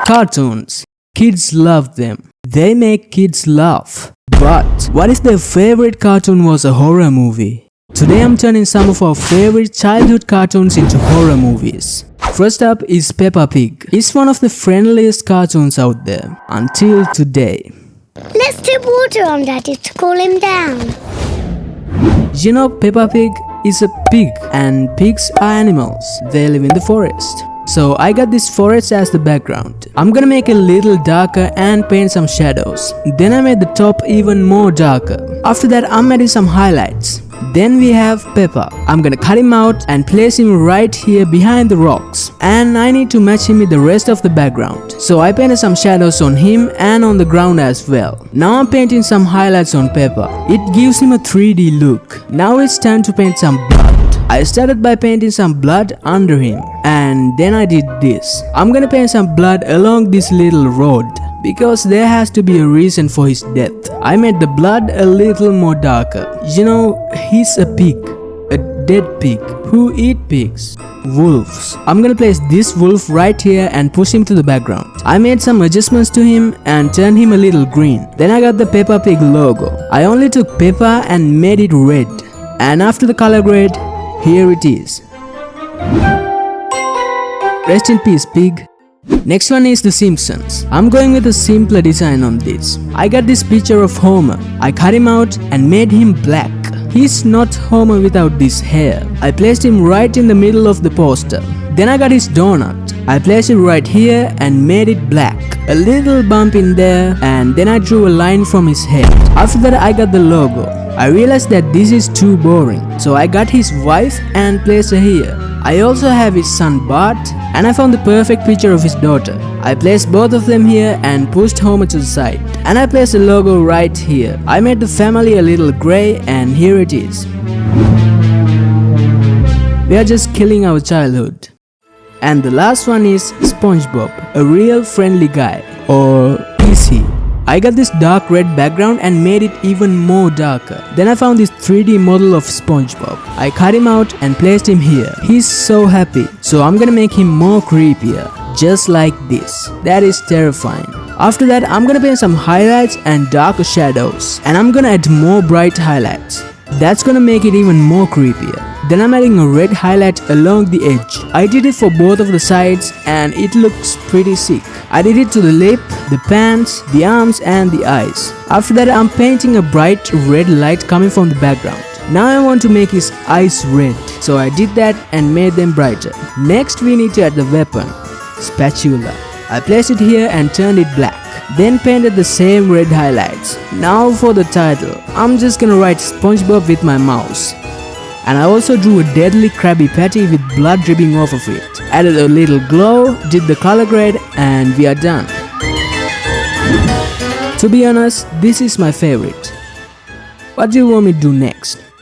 Cartoons. Kids love them. They make kids laugh. But what if their favorite cartoon was a horror movie? Today I'm turning some of our favorite childhood cartoons into horror movies. First up is Peppa Pig. It's one of the friendliest cartoons out there, until today. Let's dip water on Daddy to cool him down. You know, Peppa Pig is a pig, and pigs are animals. They live in the forest. So I got this forest as the background. I'm gonna make a little darker and paint some shadows. Then I made the top even more darker. After that I'm adding some highlights. Then we have Peppa. I'm gonna cut him out and place him right here behind the rocks. And I need to match him with the rest of the background. So I painted some shadows on him and on the ground as well. Now I'm painting some highlights on Peppa. It gives him a 3D look. Now it's time to paint some blood. I started by painting some blood under him. And then I did this. I'm gonna paint some blood along this little road, because there has to be a reason for his death. I made the blood a little more darker. You know, he's a pig. A dead pig. Who eat pigs? Wolves. I'm gonna place this wolf right here and push him to the background. I made some adjustments to him and turned him a little green. Then I got the Peppa Pig logo. I only took Peppa and made it red. And after the color grade, here it is. Rest in peace, pig. Next one is The Simpsons. I'm going with a simpler design on this. I got this picture of Homer. I cut him out and made him black. He's not Homer without this hair. I placed him right in the middle of the poster. Then I got his donut. I placed it right here and made it black. A little bump in there, and then I drew a line from his head. After that I got the logo. I realized that this is too boring, so I got his wife and placed her here. I also have his son Bart, and I found the perfect picture of his daughter. I placed both of them here and pushed Homer to the side. And I placed the logo right here. I made the family a little grey, and here it is. We are just killing our childhood. And the last one is SpongeBob, a real friendly guy. Or is he? I got this dark red background and made it even more darker. Then I found this 3D model of SpongeBob. I cut him out and placed him here. He's so happy. So I'm gonna make him more creepier. Just like this. That is terrifying. After that I'm gonna paint some highlights and darker shadows. And I'm gonna add more bright highlights. That's gonna make it even more creepier. Then I'm adding a red highlight along the edge. I did it for both of the sides and it looks pretty sick. I did it to the lip, the pants, the arms and the eyes. After that I'm painting a bright red light coming from the background. Now I want to make his eyes red. So I did that and made them brighter. Next we need to add the weapon, spatula. I placed it here and turned it black. Then painted the same red highlights. Now for the title. I'm just gonna write SpongeBob with my mouse. And I also drew a deadly Krabby Patty with blood dripping off of it. Added a little glow, did the color grade, and we are done. To be honest, this is my favorite. What do you want me to do next?